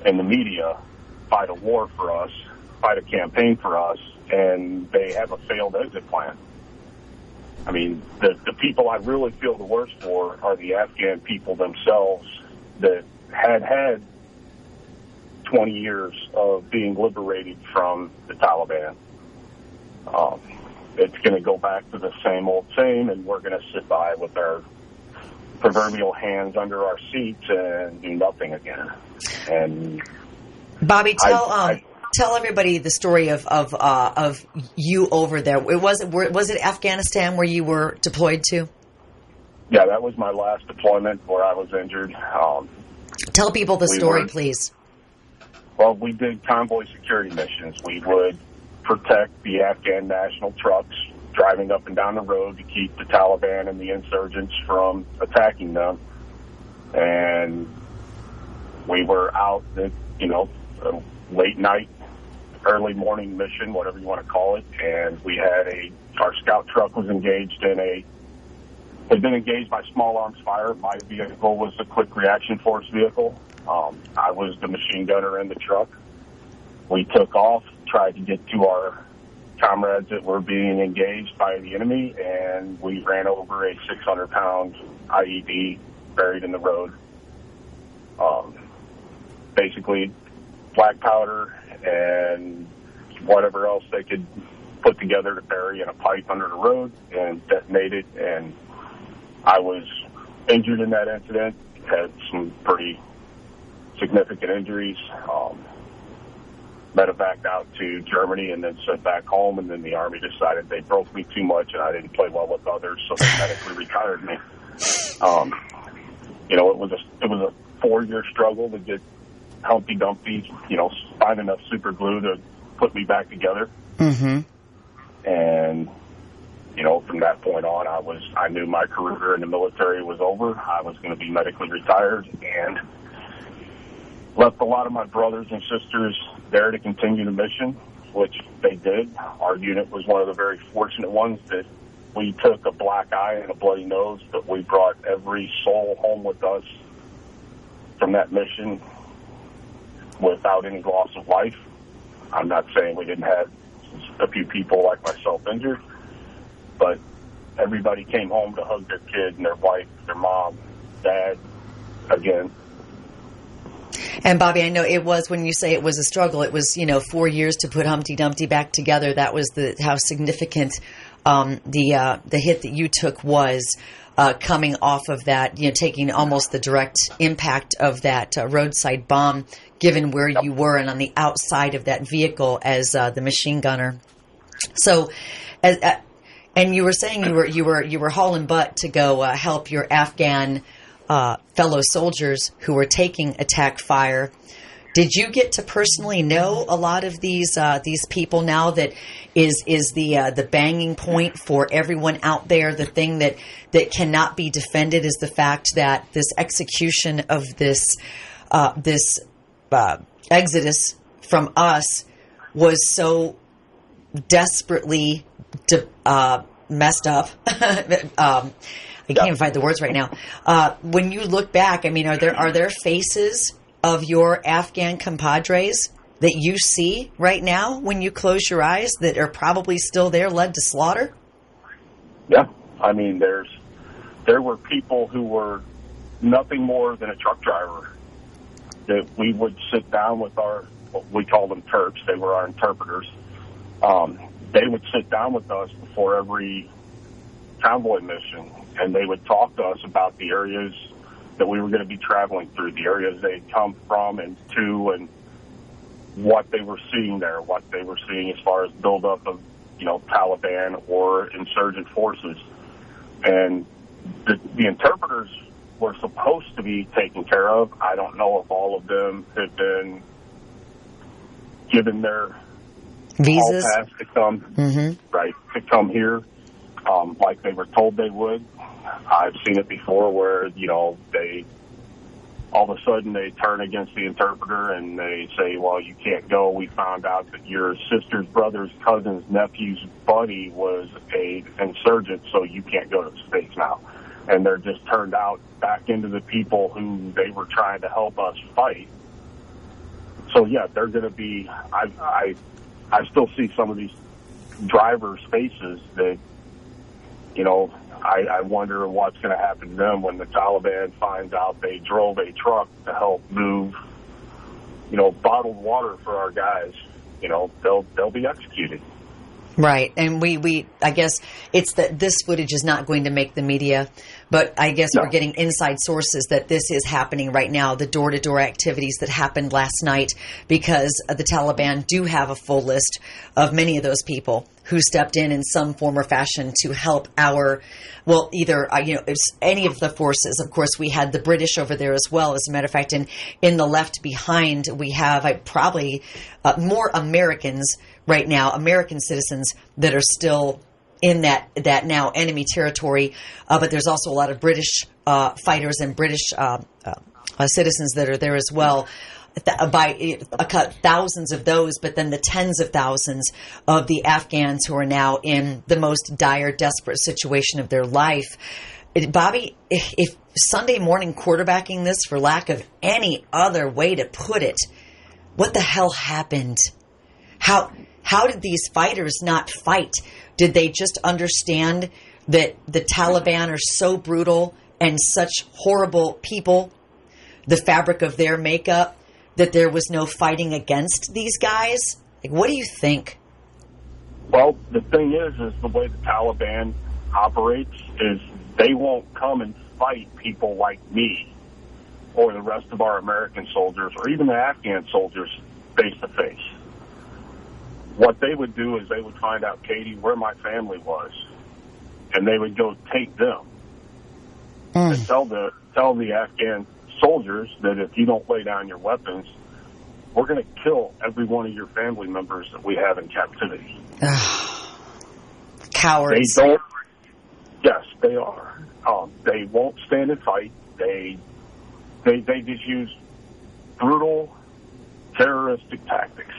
and the media fight a war for us, fight a campaign for us, and they have a failed exit plan. I mean, the people I really feel the worst for are the Afghan people themselves that had 20 years of being liberated from the Taliban. It's going to go back to the same old same, and we're going to sit by with our proverbial hands under our seats and do nothing again. And Bobby, tell everybody the story of you over there. Was it Afghanistan where you were deployed to? Yeah, that was my last deployment where I was injured. Tell people the story, please. Well, we did convoy security missions. We would protect the Afghan national trucks driving up and down the road to keep the Taliban and the insurgents from attacking them. And we were out at, a late night, early morning mission, whatever you want to call it. And we had our scout truck was engaged had been engaged by small arms fire. My vehicle was a quick reaction force vehicle. I was the machine gunner in the truck. We took off, tried to get to our comrades that were being engaged by the enemy, and we ran over a 600-pound IED buried in the road. Basically, black powder and whatever else they could put together to bury in a pipe under the road and detonate it. And I was injured in that incident, had some pretty significant injuries, medevaced out to Germany and then sent back home, and then the Army decided they broke me too much and I didn't play well with others, so they medically retired me. It was a 4-year struggle to get Humpty Dumpty, find enough super glue to put me back together. Mm-hmm. And from that point on, I knew my career in the military was over. I was going to be medically retired, and left a lot of my brothers and sisters there to continue the mission, which they did. Our unit was one of the very fortunate ones that we took a black eye and a bloody nose, but we brought every soul home with us from that mission without any loss of life. I'm not saying we didn't have a few people like myself injured, but everybody came home to hug their kid and their wife, their mom, dad, again. And Bobby, I know it was, when you say it was a struggle, it was, 4 years to put Humpty Dumpty back together. That was how significant the hit that you took was, coming off of that, taking almost the direct impact of that roadside bomb, given where you were and on the outside of that vehicle as the machine gunner. So, and you were saying you were hauling butt to go help your Afghan fellow soldiers who were taking attack fire. Did you get to personally know a lot of these people now? That is the banging point for everyone out there. The thing that cannot be defended is the fact that this execution of this exodus from us was so desperately messed up. I can't even find the words right now. When you look back, I mean, are there faces of your Afghan compadres that you see right now when you close your eyes that are probably still there, led to slaughter? Yeah, I mean, there were people who were nothing more than a truck driver that we would sit down with we call them Terps. They were our interpreters. They would sit down with us before every convoy mission, and they would talk to us about the areas that we were going to be traveling through, the areas they'd come from and to, and what they were seeing there, what they were seeing as far as buildup of, Taliban or insurgent forces. And the interpreters were supposed to be taken care of. I don't know if all of them have been given their visas hall pass to come, right, to come here, like they were told they would. I've seen it before where, they all of a sudden they turn against the interpreter and they say, well, you can't go. We found out that your sister's brother's cousin's nephew's buddy was an insurgent, so you can't go to the States now. And they're just turned out back into the people who they were trying to help us fight. So yeah, they're going to be. I still see some of these drivers' faces that, you know, I wonder what's going to happen to them when the Taliban finds out they drove a truck to help move, you know, bottled water for our guys. You know, they'll be executed. Right. And I guess it's that this footage is not going to make the media, but I guess we're getting inside sources that this is happening right now, the door-to-door activities that happened last night, because the Taliban do have a full list of many of those people who stepped in some form or fashion to help either, any of the forces. Of course, we had the British over there as well. As a matter of fact, in the left behind, we have probably more Americans right now, American citizens that are still in that now enemy territory. But there's also a lot of British fighters and British citizens that are there as well. By thousands of those, but then the tens of thousands of the Afghans who are now in the most dire, desperate situation of their life. Bobby, if Sunday morning quarterbacking this, for lack of any other way to put it, what the hell happened? How did these fighters not fight? Did they just understand that the Taliban are so brutal and such horrible people, the fabric of their makeup, that there was no fighting against these guys? Like, what do you think? Well, the thing is the way the Taliban operates is they won't come and fight people like me or the rest of our American soldiers or even the Afghan soldiers face to face. What they would do is they would find out, Katy, where my family was, and they would go take them and tell the Afghan soldiers that if you don't lay down your weapons, we're going to kill every one of your family members that we have in captivity. Cowards. They don't. Yes, they are. They won't stand and fight. They just use brutal, terroristic tactics.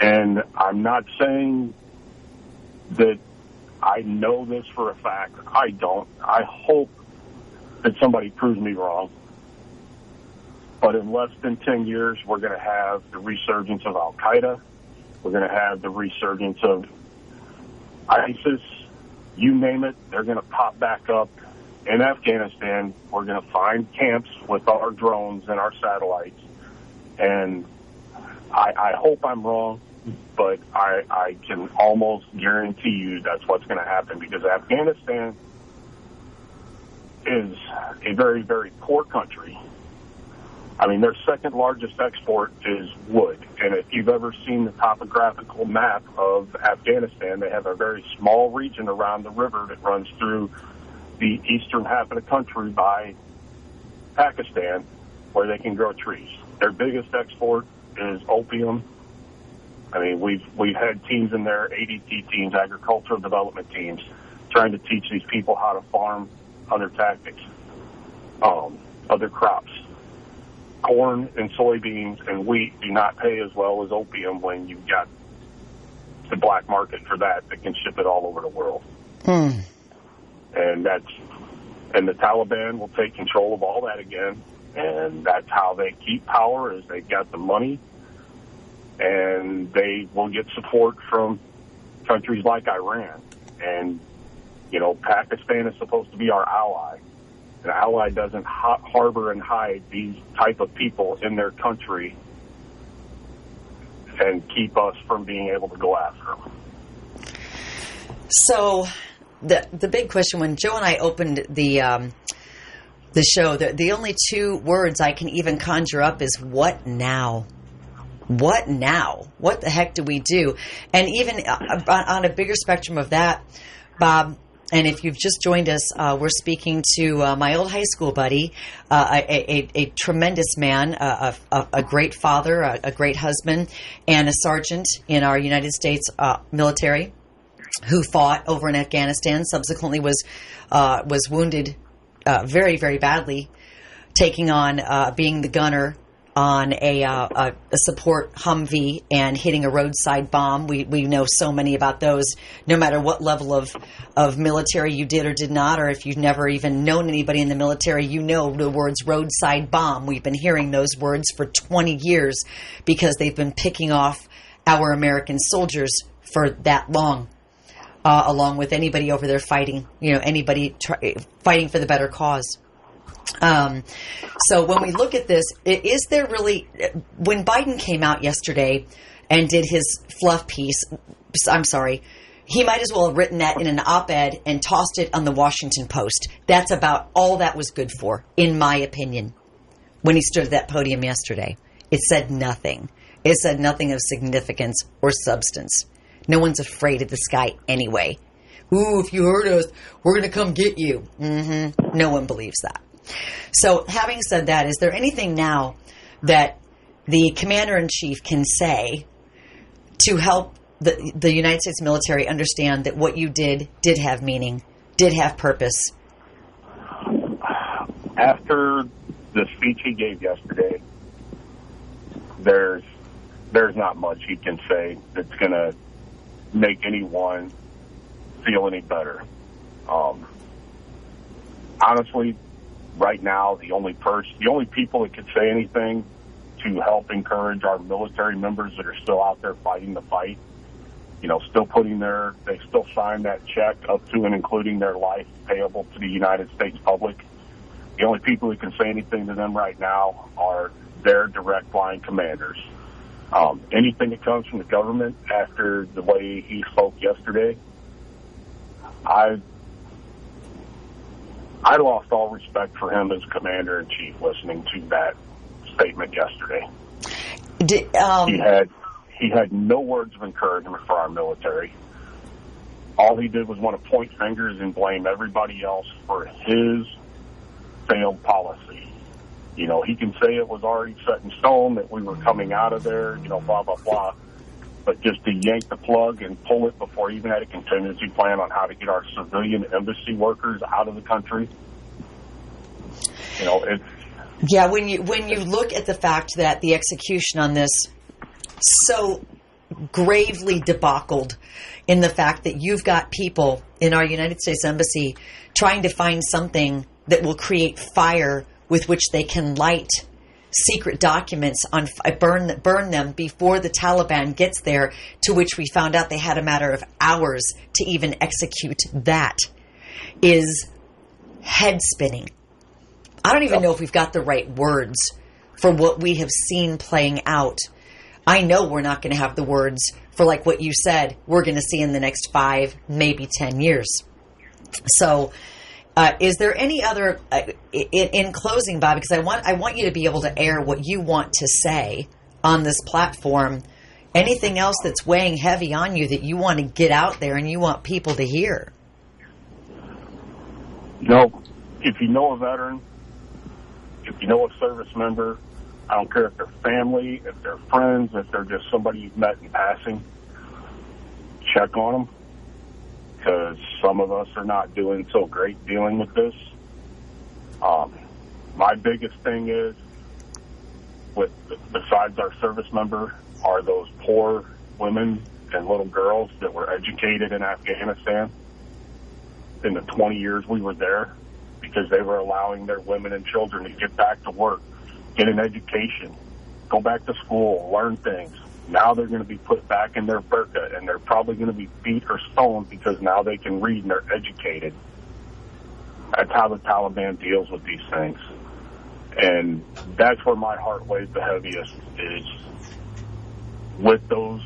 And I'm not saying that I know this for a fact. I don't. I hope that somebody proves me wrong. But in less than 10 years, we're going to have the resurgence of Al-Qaeda. We're going to have the resurgence of ISIS. You name it, they're going to pop back up in Afghanistan. We're going to find camps with our drones and our satellites. And I hope I'm wrong, but I can almost guarantee you that's what's going to happen, because Afghanistan is a very, very poor country. I mean, their second largest export is wood. And if you've ever seen the topographical map of Afghanistan, they have a very small region around the river that runs through the eastern half of the country by Pakistan, where they can grow trees. Their biggest export is opium. I mean, we've had teams in there, ADT teams, agricultural development teams, trying to teach these people how to farm other tactics, other crops. Corn and soybeans and wheat do not pay as well as opium when you've got the black market for that can ship it all over the world. And the Taliban will take control of all that again, and that's how they keep power, is they've got the money, and they will get support from countries like Iran. And, you know, Pakistan is supposed to be our ally. An ally doesn't harbor and hide these type of people in their country and keep us from being able to go after them. So the big question, when Joe and I opened the show, the only two words I can even conjure up is, what now? What now? What the heck do we do? And even on a bigger spectrum of that, Bob, and if you've just joined us, we're speaking to my old high school buddy, a tremendous man, a great father, a great husband, and a sergeant in our United States military, who fought over in Afghanistan, subsequently was wounded very, very badly, taking on being the gunner on a support Humvee and hitting a roadside bomb. We know so many about those, no matter what level of military you did or did not, or if you've never even known anybody in the military, you know the words roadside bomb. We've been hearing those words for 20 years because they've been picking off our American soldiers for that long, along with anybody over there fighting, anybody fighting for the better cause. So when we look at this, is there really, when Biden came out yesterday and did his fluff piece, I'm sorry, he might as well have written that in an op-ed and tossed it on the Washington Post. That's about all that was good for, in my opinion, when he stood at that podium yesterday. It said nothing. It said nothing of significance or substance. No one's afraid of this guy anyway. Ooh, if you hurt us, we're going to come get you. No one believes that. So having said that, is there anything now that the commander-in-chief can say to help the United States military understand that what you did have meaning, did have purpose? After the speech he gave yesterday, there's not much he can say that's going to make anyone feel any better. Honestly, right now, the only people that could say anything to help encourage our military members that are still out there fighting the fight, still they still sign that check up to and including their life payable to the United States public. The only people who can say anything to them right now are their direct line commanders. Anything that comes from the government after the way he spoke yesterday, I lost all respect for him as commander-in-chief listening to that statement yesterday. He had no words of encouragement for our military. All he did was want to point fingers and blame everybody else for his failed policy. He can say it was already set in stone, that we were coming out of there, blah, blah, blah. But just to yank the plug and pull it before he even had a contingency plan on how to get our civilian embassy workers out of the country, it's... Yeah, when you look at the fact that the execution on this so gravely debacled in the fact that you've got people in our United States Embassy trying to find something that will create fire with which they can light secret documents burn them before the Taliban gets there, to which we found out they had a matter of hours to even execute that, is head spinning. I don't even know if we've got the right words for what we have seen playing out. I know we're not going to have the words for, like what you said, we're going to see in the next 5, maybe 10 years. So is there any other, in closing, Bob, because I want you to be able to air what you want to say on this platform, anything else that's weighing heavy on you that you want to get out there and you want people to hear? If you know a veteran, if you know a service member, I don't care if they're family, if they're friends, if they're just somebody you've met in passing, check on them, because some of us are not doing so great dealing with this. My biggest thing is, besides our service member, are those poor women and little girls that were educated in Afghanistan in the 20 years we were there, because they were allowing their women and children to get back to work, get an education, go back to school, learn things. Now they're going to be put back in their burqa, and they're probably going to be beat or stoned because now they can read and they're educated. That's how the Taliban deals with these things. And that's where my heart weighs the heaviest, is with those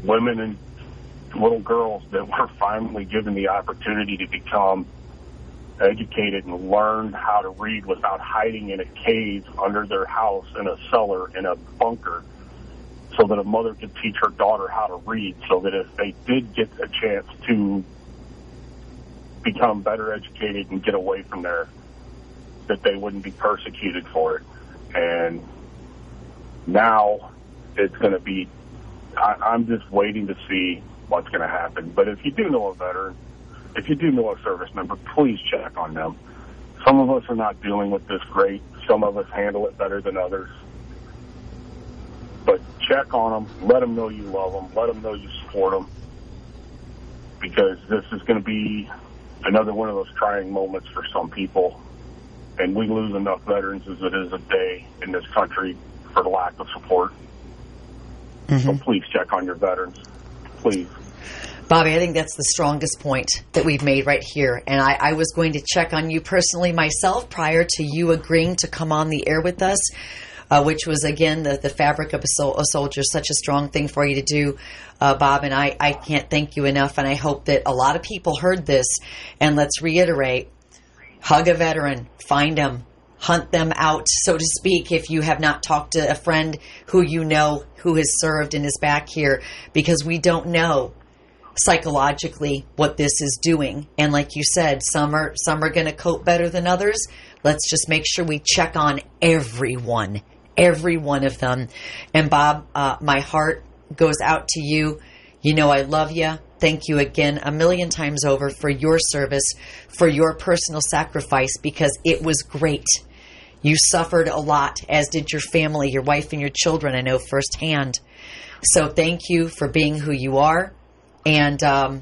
women and little girls that were finally given the opportunity to become educated and learn how to read without hiding in a cave under their house, in a cellar, in a bunker, so that a mother could teach her daughter how to read, so that if they did get a chance to become better educated and get away from there, that they wouldn't be persecuted for it. And now it's going to be, I'm just waiting to see what's going to happen. But if you do know a veteran, if you do know a service member, please check on them. Some of us are not dealing with this great. Some of us handle it better than others. But check on them. Let them know you love them. Let them know you support them. Because this is going to be another one of those trying moments for some people. And we lose enough veterans as it is a day in this country for the lack of support. So please check on your veterans. Please. Bobby, I think that's the strongest point that we've made right here. And I was going to check on you personally myself prior to you agreeing to come on the air with us, which was, again, the fabric of a soldier, such a strong thing for you to do, Bob. And I can't thank you enough. And I hope that a lot of people heard this. And let's reiterate, hug a veteran, find them, hunt them out, so to speak, if you have not talked to a friend who you know who has served and is back here, because we don't know psychologically what this is doing. And like you said, some are going to cope better than others. Let's just make sure we check on every one of them. And Bob, my heart goes out to you. You know I love you. Thank you again a million times over for your service, for your personal sacrifice, because it was great. You suffered a lot, as did your family, your wife and your children, I know firsthand. So thank you for being who you are. And I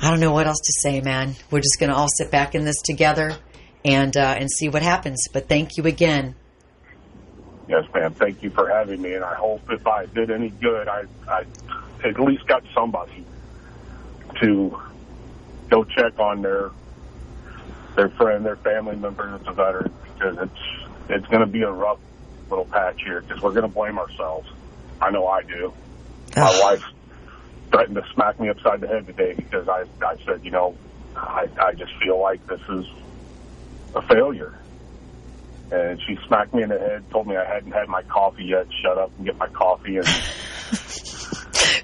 don't know what else to say, man. We're just going to all sit back in this together and see what happens. But thank you again. Yes, ma'am. Thank you for having me. And I hope if I did any good, I at least got somebody to go check on their friend, their family member that's a veteran, because it's going to be a rough little patch here because we're going to blame ourselves. I know I do. My wife threatened to smack me upside the head today because I said, you know, I just feel like this is a failure. And she smacked me in the head, told me I hadn't had my coffee yet. Shut up and get my coffee. And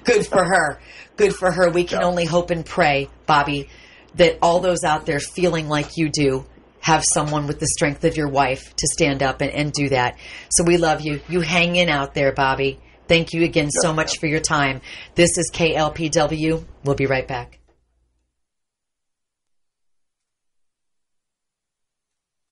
Good for her. Good for her. We can only hope and pray, Bobby, that all those out there feeling like you do have someone with the strength of your wife to stand up and do that. So we love you. You hang in out there, Bobby. Thank you again so much for your time. This is KLPW. We'll be right back.